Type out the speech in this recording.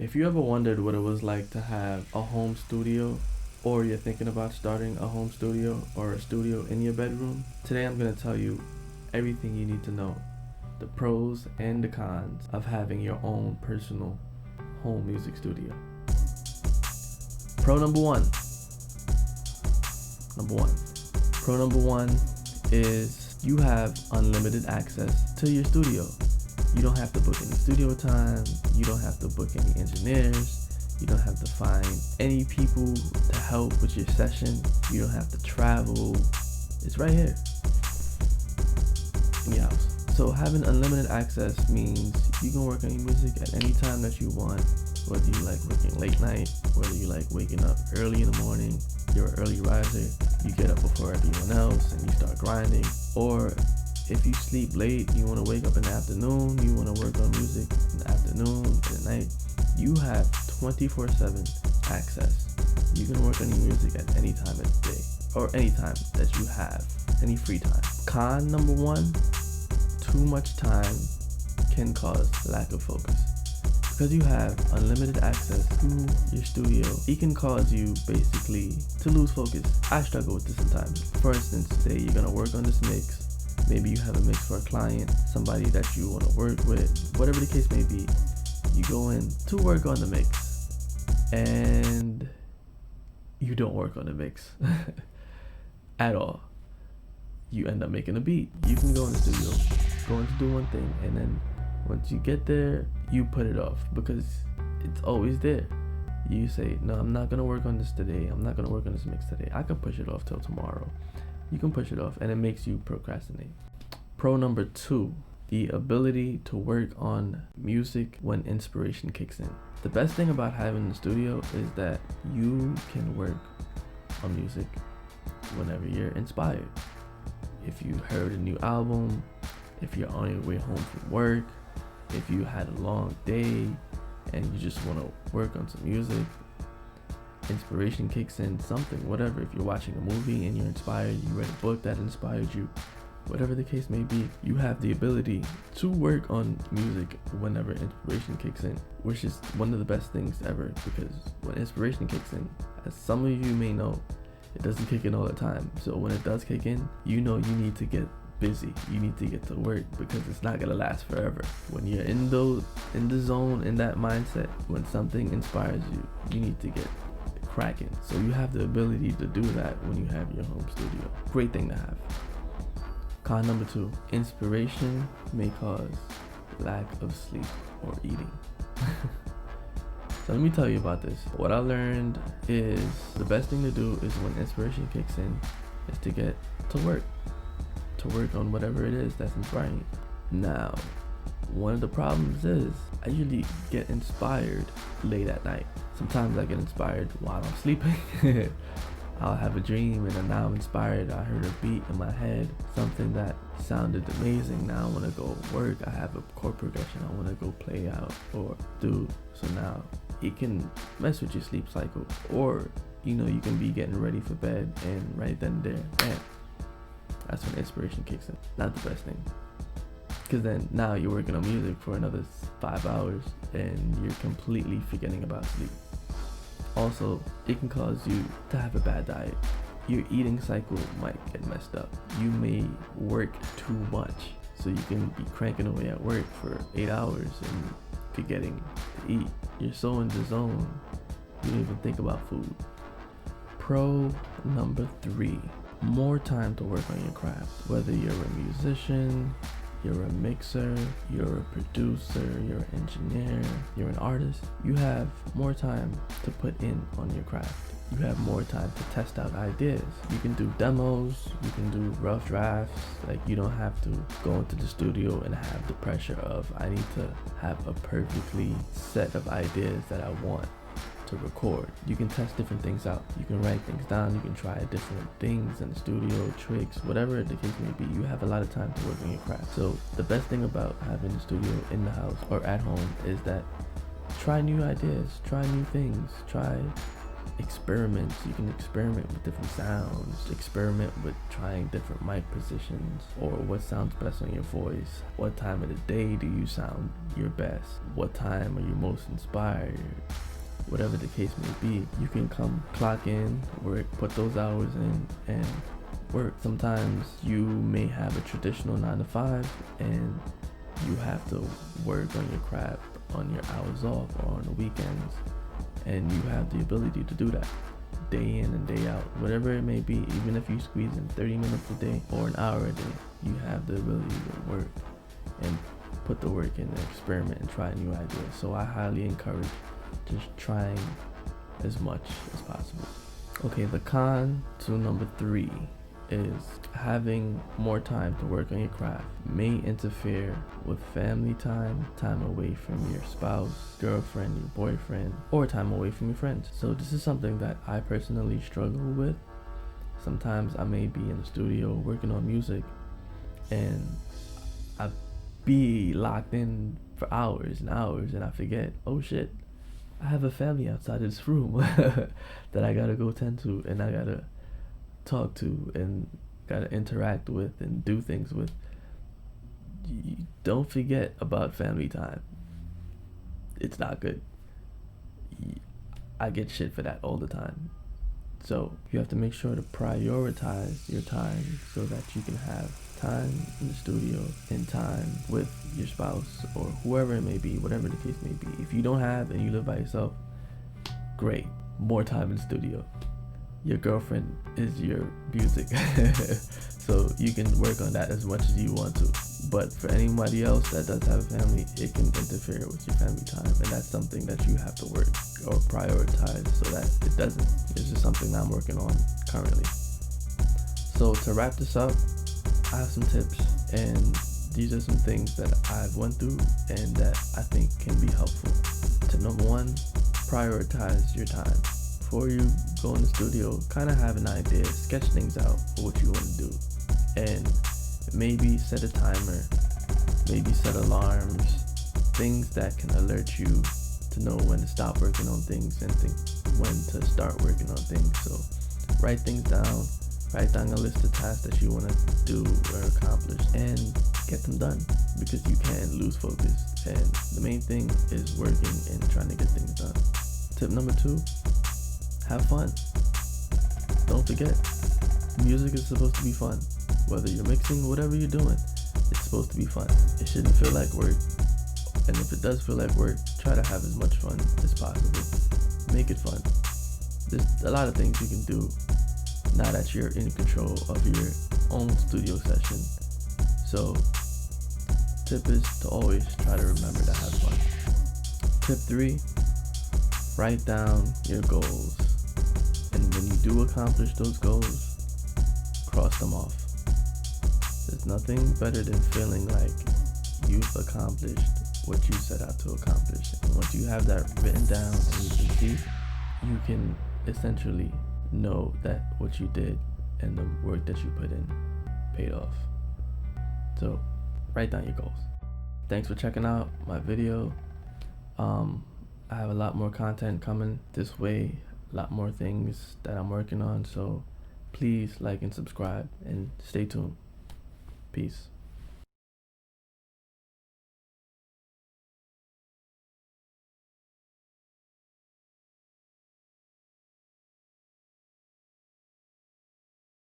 If you ever wondered what it was like to have a home studio, or you're thinking about starting a home studio or a studio in your bedroom, today I'm going to tell you everything you need to know, the pros and the cons of having your own personal home music studio. Pro number one. Pro number one is you have unlimited access to your studio. You don't have to book any studio time. You don't have to book any engineers. You don't have to find any people to help with your session. You don't have to travel. It's right here in your house. So having unlimited access means you can work on your music at any time that you want, whether you like working late night, whether you like waking up early in the morning, you're an early riser, you get up before everyone else and you start grinding, or if you sleep late, you want to wake up in the afternoon, you want to work on music in the afternoon, in the night, you have 24/7 access. You can work on your music at any time of the day, or any time that you have, any free time. Con number one, too much time can cause lack of focus. Because you have unlimited access to your studio, it can cause you basically to lose focus. I struggle with this sometimes. For instance, say you're gonna work on this mix. Maybe you have a mix for a client, somebody that you want to work with, whatever the case may be. You go in to work on the mix and you don't work on the mix at all. You end up making a beat. You can go in the studio, going to do one thing, and then once you get there, you put it off because it's always there. You say, no, I'm not going to work on this today. I'm not going to work on this mix today. I can push it off till tomorrow. You can push it off, and it makes you procrastinate. Pro number two, the ability to work on music when inspiration kicks in. The best thing about having the studio is that you can work on music whenever you're inspired. If you heard a new album, if you're on your way home from work, if you had a long day and you just want to work on some music, inspiration kicks in, something, whatever. If you're watching a movie and you're inspired, you read a book that inspired you, whatever the case may be, you have the ability to work on music whenever inspiration kicks in, which is one of the best things ever, because when inspiration kicks in, as some of you may know, it doesn't kick in all the time. So when it does kick in, you know you need to get busy. You need to get to work because it's not gonna last forever. When you're in the zone, in that mindset, when something inspires you, you need to get cracking. So you have the ability to do that when you have your home studio. Great thing to have. Con number two, inspiration may cause lack of sleep or eating. So let me tell you about this. What I learned is the best thing to do is when inspiration kicks in is to get to work on whatever it is that's inspiring you. Now, one of the problems is I usually get inspired late at night. Sometimes I get inspired while I'm sleeping. I'll have a dream and then now I'm inspired. I heard a beat in my head, something that sounded amazing. Now I want to go work. I have a chord progression I want to go play out or do. So now it can mess with your sleep cycle, or you can be getting ready for bed and right then and there, bam, that's when inspiration kicks in. Not the best thing. Because then now you're working on music for another 5 hours and you're completely forgetting about sleep. Also, it can cause you to have a bad diet. Your eating cycle might get messed up. You may work too much, so you can be cranking away at work for 8 hours and forgetting to eat. You're so in the zone, you don't even think about food. Pro number three, more time to work on your craft. Whether you're a musician, you're a mixer, you're a producer, you're an engineer, you're an artist, you have more time to put in on your craft. You have more time to test out ideas. You can do demos, you can do rough drafts. Like, you don't have to go into the studio and have the pressure of, I need to have a perfectly set of ideas that I want to record. You can test different things out. You can write things down. You can try different things in the studio, tricks, whatever the case may be. You have a lot of time to work on your craft. So the best thing about having a studio in the house or at home is that try new ideas, try new things, try experiments. You can experiment with different sounds, experiment with trying different mic positions, or what sounds best on your voice. What time of the day do you sound your best? What time are you most inspired? Whatever the case may be, you can come clock in, work, put those hours in, and work. Sometimes you may have a traditional 9 to 5 and you have to work on your craft on your hours off or on the weekends, and you have the ability to do that day in and day out, whatever it may be. Even if you squeeze in 30 minutes a day or an hour a day, you have the ability to work and put the work in and experiment and try new ideas. So I highly encourage just trying as much as possible. Okay, the con to number 3 is having more time to work on your craft may interfere with family time, time away from your spouse, girlfriend, your boyfriend, or time away from your friends. So this is something that I personally struggle with. Sometimes I may be in the studio working on music and I be locked in for hours and hours and I forget, oh shit, I have a family outside of this room that I gotta go tend to and I gotta talk to and gotta interact with and do things with. You don't forget about family time. It's not good. I get shit for that all the time. So you have to make sure to prioritize your time so that you can have time in the studio and time with your spouse or whoever it may be, whatever the case may be. If you don't have and you live by yourself, great, more time in the studio. Your girlfriend is your music. So you can work on that as much as you want to. But for anybody else that does have a family, it can interfere with your family time. And that's something that you have to work or prioritize so that it doesn't. It's just something I'm working on currently. So to wrap this up, I have some tips, and these are some things that I've went through and that I think can be helpful. Tip number 1, prioritize your time. Before you go in the studio, kind of have an idea, sketch things out for what you want to do, and maybe set a timer, maybe set alarms, things that can alert you to know when to stop working on things and think when to start working on things. So write things down, write down a list of tasks that you want to do or accomplish and get them done, because you can't lose focus, and the main thing is working and trying to get things done. Tip number 2, have fun. Don't forget, music is supposed to be fun. Whether you're mixing, whatever you're doing, it's supposed to be fun. It shouldn't feel like work. And if it does feel like work, try to have as much fun as possible. Make it fun. There's a lot of things you can do now that you're in control of your own studio session. So, tip is to always try to remember to have fun. Tip 3, write down your goals. And when you do accomplish those goals, cross them off. There's nothing better than feeling like you've accomplished what you set out to accomplish. And once you have that written down and you can see, you can essentially know that what you did and the work that you put in paid off. So write down your goals. Thanks for checking out my video. I have a lot more content coming this way, a lot more things that I'm working on, so please like and subscribe and stay tuned. Peace.